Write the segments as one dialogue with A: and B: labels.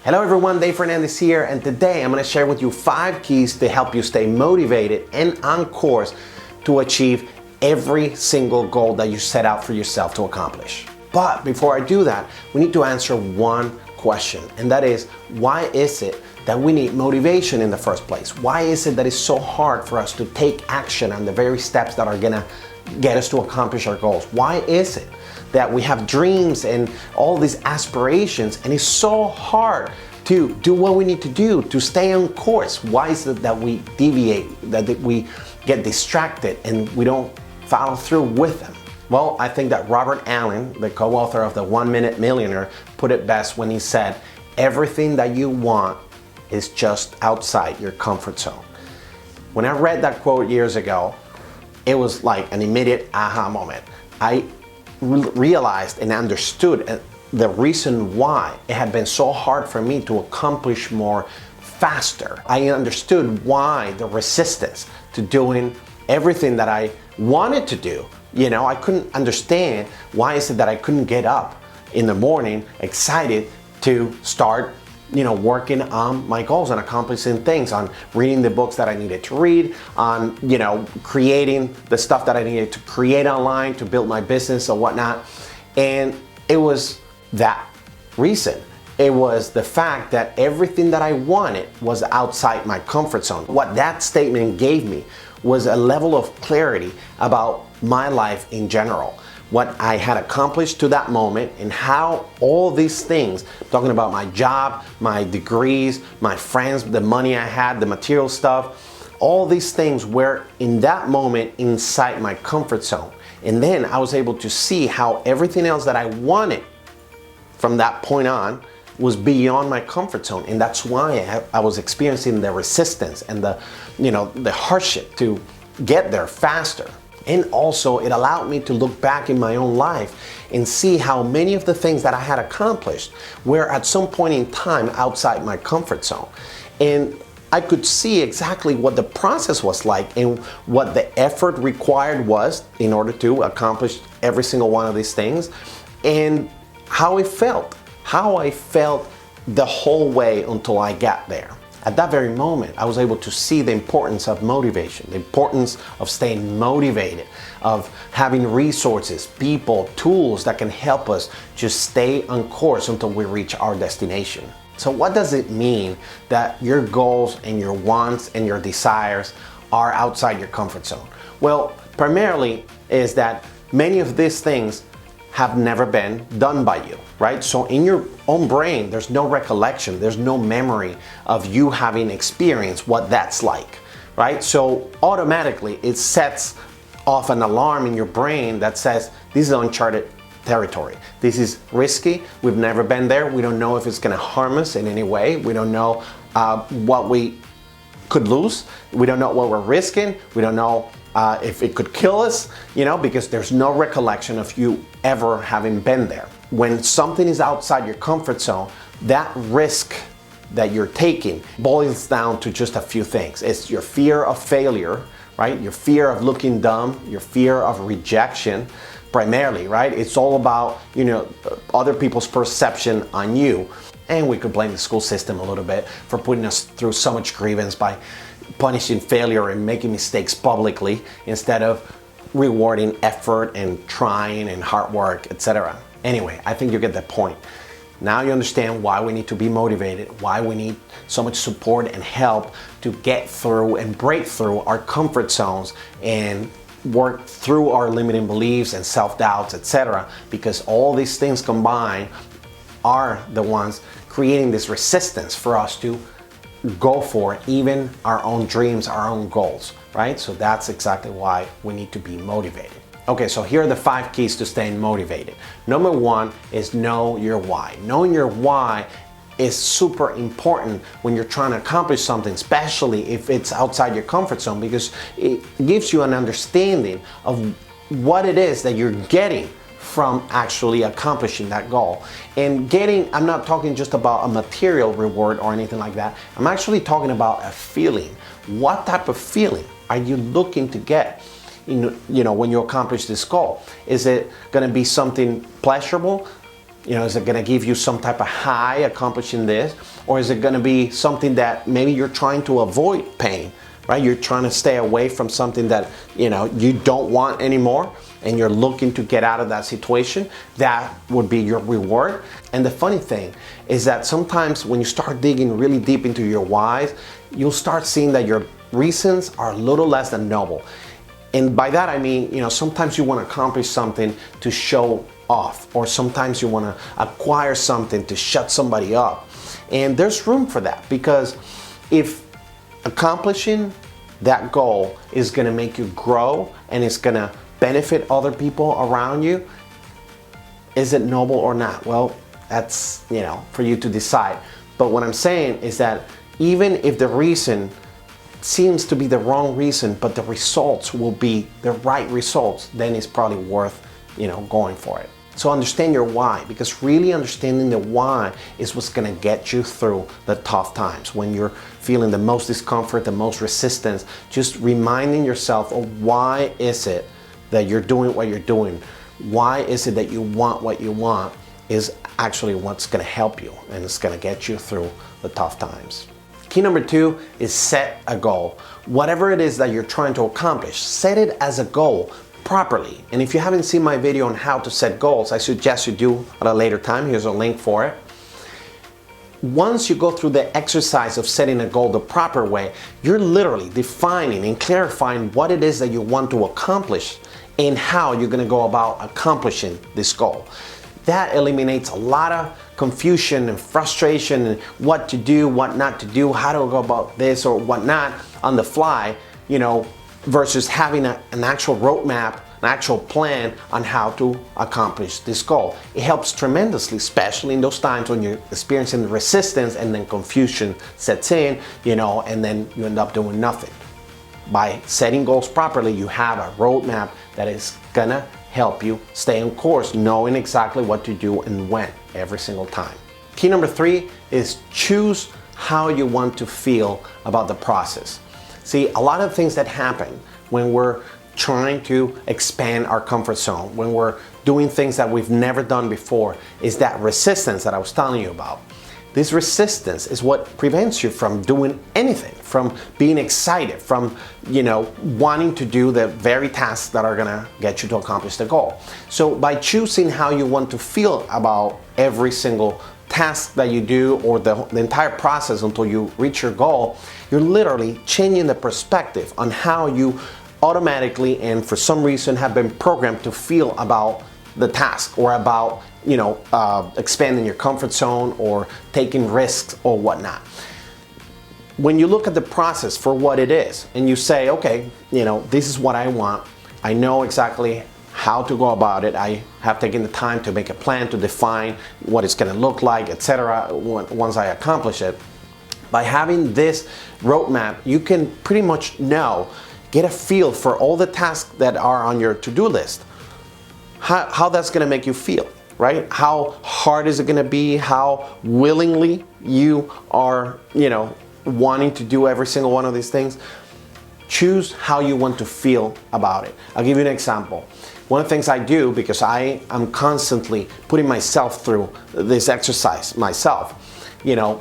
A: Hello everyone, Dave Fernandez here, and today I'm going to share with you 5 keys to help you stay motivated and on course to achieve every single goal that you set out for yourself to accomplish. But before I do that, we need to answer one question, and that is, why is it that we need motivation in the first place? Why is it that it's so hard for us to take action on the very steps that are going to get us to accomplish our goals? Why is it that we have dreams and all these aspirations and it's so hard to do what we need to do to stay on course? Why is it that we deviate, that we get distracted and we don't follow through with them? Well, I think that Robert Allen, the co-author of The 1 Minute Millionaire, put it best when he said, everything that you want is just outside your comfort zone. When I read that quote years ago, it was like an immediate aha moment. I realized and understood the reason why it had been so hard for me to accomplish more faster. I understood why the resistance to doing everything that I wanted to do. I couldn't understand why is it that I couldn't get up in the morning excited to start working on my goals and accomplishing things, on reading the books that I needed to read, on, creating the stuff that I needed to create online to build my business or whatnot. And it was that reason. It was the fact that everything that I wanted was outside my comfort zone. What that statement gave me was a level of clarity about my life in general, what I had accomplished to that moment, and how all these things, talking about my job, my degrees, my friends, the money I had, the material stuff, all these things were in that moment inside my comfort zone. And then I was able to see how everything else that I wanted from that point on was beyond my comfort zone. And that's why I was experiencing the resistance and the hardship to get there faster. And also it allowed me to look back in my own life and see how many of the things that I had accomplished were at some point in time outside my comfort zone. And I could see exactly what the process was like and what the effort required was in order to accomplish every single one of these things, and how I felt the whole way until I got there. At that very moment, I was able to see the importance of motivation, the importance of staying motivated, of having resources, people, tools that can help us just stay on course until we reach our destination. So what does it mean that your goals and your wants and your desires are outside your comfort zone? Well, primarily is that many of these things have never been done by you, right? So in your own brain, there's no recollection, there's no memory of you having experienced what that's like, right? So automatically it sets off an alarm in your brain that says, this is uncharted territory. This is risky, we've never been there, we don't know if it's gonna harm us in any way, we don't know what we could lose, we don't know what we're risking, we don't know if it could kill us, because there's no recollection of you ever having been there. When something is outside your comfort zone, that risk that you're taking boils down to just a few things. It's your fear of failure, right? Your fear of looking dumb, your fear of rejection, primarily, right? It's all about, other people's perception on you. And we could blame the school system a little bit for putting us through so much grievance by punishing failure and making mistakes publicly instead of rewarding effort and trying and hard work, etc. Anyway, I think you get the point. Now you understand why we need to be motivated, why we need so much support and help to get through and break through our comfort zones and work through our limiting beliefs and self-doubts, etc. Because all these things combined are the ones creating this resistance for us to go for even our own dreams, our own goals, right? So that's exactly why we need to be motivated. Okay, so here are the 5 keys to staying motivated. Number 1 is know your why. Knowing your why is super important when you're trying to accomplish something, especially if it's outside your comfort zone, because it gives you an understanding of what it is that you're getting from actually accomplishing that goal. And I'm not talking just about a material reward or anything like that. I'm actually talking about a feeling. What type of feeling are you looking to get when you accomplish this goal? Is it going to be something pleasurable? Is it going to give you some type of high accomplishing this? Or is it going to be something that maybe you're trying to avoid pain, right? You're trying to stay away from something that, you don't want anymore, and you're looking to get out of that situation. That would be your reward. And the funny thing is that sometimes when you start digging really deep into your whys, you'll start seeing that your reasons are a little less than noble. And by that I mean, sometimes you want to accomplish something to show off, or sometimes you want to acquire something to shut somebody up. And there's room for that, because if accomplishing that goal is going to make you grow and it's going to benefit other people around you, is it noble or not? Well, that's, for you to decide. But what I'm saying is that even if the reason seems to be the wrong reason, but the results will be the right results, then it's probably worth, going for it. So understand your why, because really understanding the why is what's going to get you through the tough times. When you're feeling the most discomfort, the most resistance, just reminding yourself of why is it that you're doing what you're doing, why is it that you want what you want, is actually what's going to help you, and it's going to get you through the tough times. Key number 2 is set a goal. Whatever it is that you're trying to accomplish, set it as a goal properly. And if you haven't seen my video on how to set goals, I suggest you do at a later time. Here's a link for it. Once you go through the exercise of setting a goal the proper way, you're literally defining and clarifying what it is that you want to accomplish and how you're going to go about accomplishing this goal. That eliminates a lot of confusion and frustration and what to do, what not to do, how to go about this or what not on the fly, versus having an actual roadmap, an actual plan on how to accomplish this goal. It helps tremendously, especially in those times when you're experiencing resistance and then confusion sets in, and then you end up doing nothing. By setting goals properly, you have a roadmap that is gonna help you stay on course, knowing exactly what to do and when every single time. Key number 3 is choose how you want to feel about the process. See, a lot of things that happen when we're trying to expand our comfort zone, when we're doing things that we've never done before, is that resistance that I was telling you about. This resistance is what prevents you from doing anything, from being excited, from, wanting to do the very tasks that are gonna get you to accomplish the goal. So by choosing how you want to feel about every single task that you do, or the entire process until you reach your goal, you're literally changing the perspective on how you automatically and for some reason have been programmed to feel about the task, or about expanding your comfort zone or taking risks or whatnot. When you look at the process for what it is and you say, okay, this is what I want, I know exactly how to go about it, I have taken the time to make a plan, to define what it's going to look like, etc. once I accomplish it. By having this roadmap, you can pretty much get a feel for all the tasks that are on your to-do list, how that's going to make you feel, right? How hard is it going to be? How willingly you are, wanting to do every single one of these things. Choose how you want to feel about it. I'll give you an example. One of the things I do, because I am constantly putting myself through this exercise myself,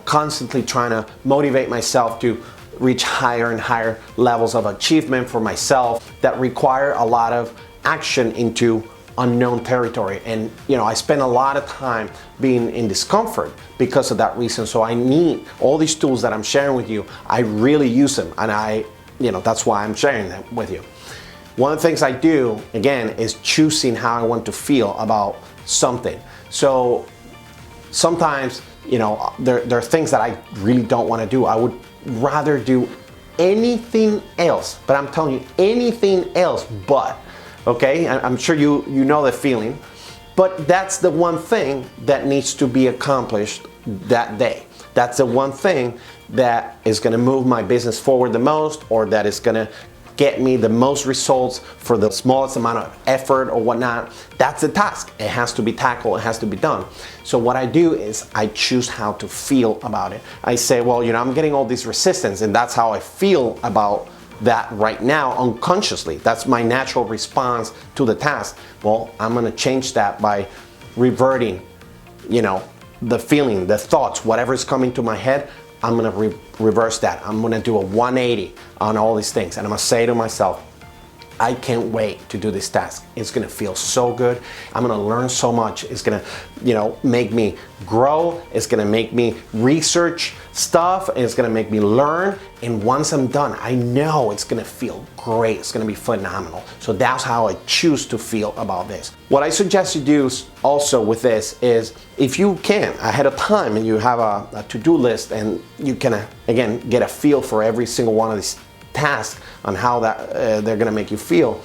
A: constantly trying to motivate myself to reach higher and higher levels of achievement for myself that require a lot of action into unknown territory. And I spend a lot of time being in discomfort because of that reason. So I need all these tools that I'm sharing with you. I really use them, and that's why I'm sharing them with you. One of the things I do, again, is choosing how I want to feel about something. So sometimes, there are things that I really don't want to do. I would rather do anything else, but I'm telling you, anything else but, okay? I'm sure you know the feeling, but that's the one thing that needs to be accomplished that day. That's the one thing that is going to move my business forward the most, or that is going to get me the most results for the smallest amount of effort or whatnot. That's the task. It has to be tackled. It has to be done. So what I do is I choose how to feel about it. I say, well, I'm getting all this resistance, and that's how I feel about that right now unconsciously. That's my natural response to the task. Well, I'm going to change that by reverting the feeling, the thoughts, whatever is coming to my head, I'm gonna reverse that. I'm gonna do a 180 on all these things. And I'm gonna say to myself, I can't wait to do this task. It's gonna feel so good. I'm gonna learn so much. It's gonna, make me grow. It's gonna make me research stuff. It's gonna make me learn. And once I'm done, I know it's gonna feel great. It's gonna be phenomenal. So that's how I choose to feel about this. What I suggest you do also with this is, if you can, ahead of time, and you have a to-do list, and you can, again, get a feel for every single one of these tasks on how that they're gonna make you feel,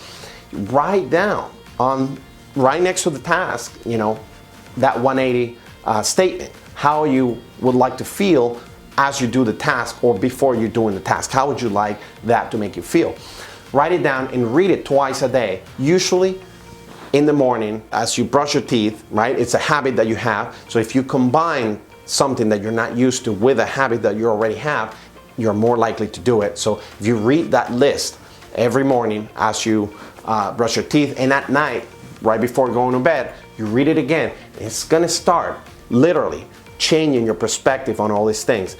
A: write down right next to the task, that 180 statement, how you would like to feel as you do the task or before you're doing the task. How would you like that to make you feel? Write it down and read it twice a day, usually in the morning as you brush your teeth, right? It's a habit that you have. So if you combine something that you're not used to with a habit that you already have, you're more likely to do it. So if you read that list every morning as you brush your teeth, and at night, right before going to bed, you read it again, it's gonna start literally changing your perspective on all these things.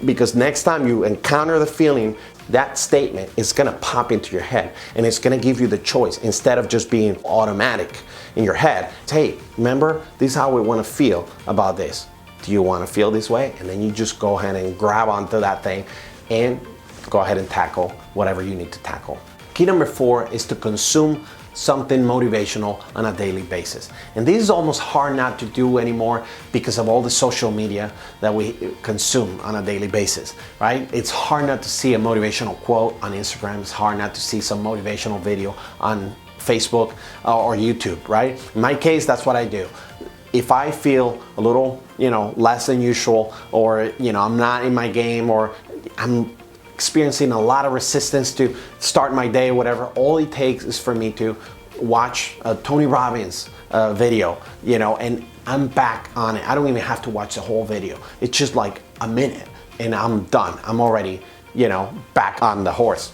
A: Because next time you encounter the feeling, that statement is gonna pop into your head, and it's gonna give you the choice instead of just being automatic in your head. Hey, remember, this is how we wanna feel about this. Do you want to feel this way? And then you just go ahead and grab onto that thing and go ahead and tackle whatever you need to tackle. Key number 4 is to consume something motivational on a daily basis. And this is almost hard not to do anymore because of all the social media that we consume on a daily basis, right? It's hard not to see a motivational quote on Instagram. It's hard not to see some motivational video on Facebook or YouTube, right? In my case, that's what I do. If I feel a little, less than usual, or, I'm not in my game, or I'm experiencing a lot of resistance to start my day, whatever, all it takes is for me to watch a Tony Robbins video, and I'm back on it. I don't even have to watch the whole video. It's just like a minute and I'm done. I'm already, back on the horse.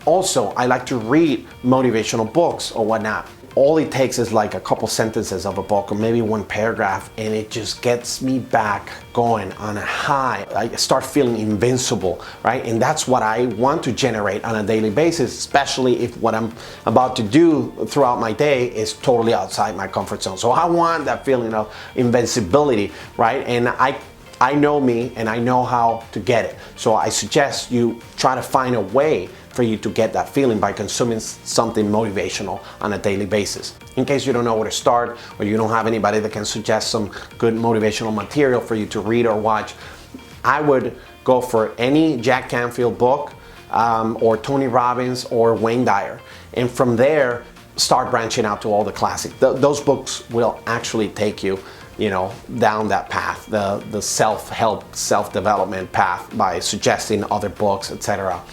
A: Also, I like to read motivational books or whatnot. All it takes is like a couple sentences of a book, or maybe one paragraph, and it just gets me back going on a high. I start feeling invincible, right? And that's what I want to generate on a daily basis, especially if what I'm about to do throughout my day is totally outside my comfort zone. So I want that feeling of invincibility, right? And I know me, and I know how to get it. So I suggest you try to find a way for you to get that feeling by consuming something motivational on a daily basis. In case you don't know where to start, or you don't have anybody that can suggest some good motivational material for you to read or watch, I would go for any Jack Canfield book, or Tony Robbins or Wayne Dyer. And from there, start branching out to all the classics. Those books will actually take you down that path, the self-help, self-development path, by suggesting other books, etc.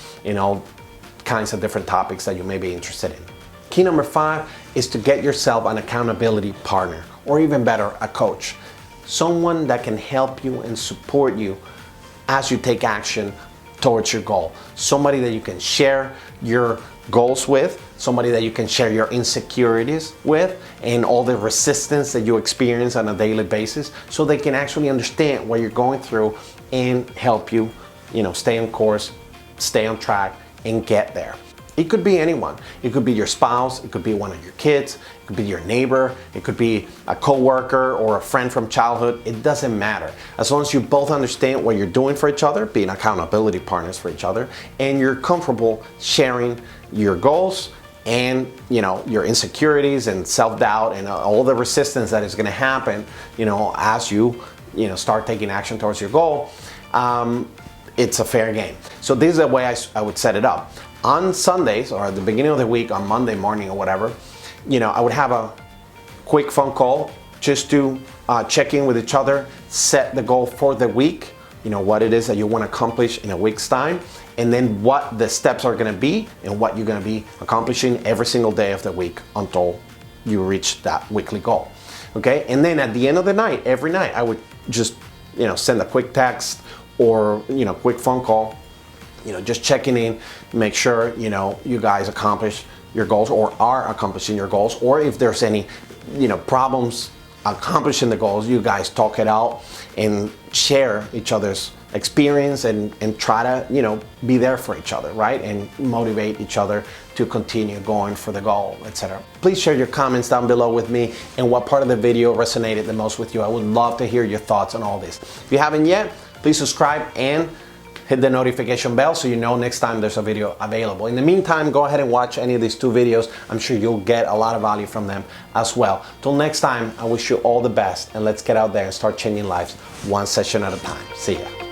A: Kinds of different topics that you may be interested in. Key number 5 is to get yourself an accountability partner, or even better, a coach. Someone that can help you and support you as you take action towards your goal. Somebody that you can share your goals with, somebody that you can share your insecurities with, and all the resistance that you experience on a daily basis, so they can actually understand what you're going through and help you, stay on course, stay on track, and get there. It could be anyone. It could be your spouse, it could be one of your kids, it could be your neighbor, it could be a coworker or a friend from childhood. It doesn't matter. As long as you both understand what you're doing for each other, being accountability partners for each other, and you're comfortable sharing your goals and your insecurities and self-doubt and all the resistance that is going to happen as you start taking action towards your goal. It's a fair game. So this is the way I would set it up. On Sundays, or at the beginning of the week, on Monday morning or whatever, I would have a quick phone call just to check in with each other, set the goal for the week, what it is that you want to accomplish in a week's time, and then what the steps are going to be and what you're going to be accomplishing every single day of the week until you reach that weekly goal. Okay? And then at the end of the night, every night, I would just send a quick text or quick phone call, just checking in, make sure you guys accomplish your goals or are accomplishing your goals, or if there's any problems accomplishing the goals, you guys talk it out and share each other's experience and try to, you know, be there for each other, right? And motivate each other to continue going for the goal, etc. Please share your comments down below with me and what part of the video resonated the most with you. I would love to hear your thoughts on all this. If you haven't yet, please subscribe and hit the notification bell so you know next time there's a video available. In the meantime, go ahead and watch any of these 2 videos. I'm sure you'll get a lot of value from them as well. Till next time, I wish you all the best, and let's get out there and start changing lives one session at a time. See ya.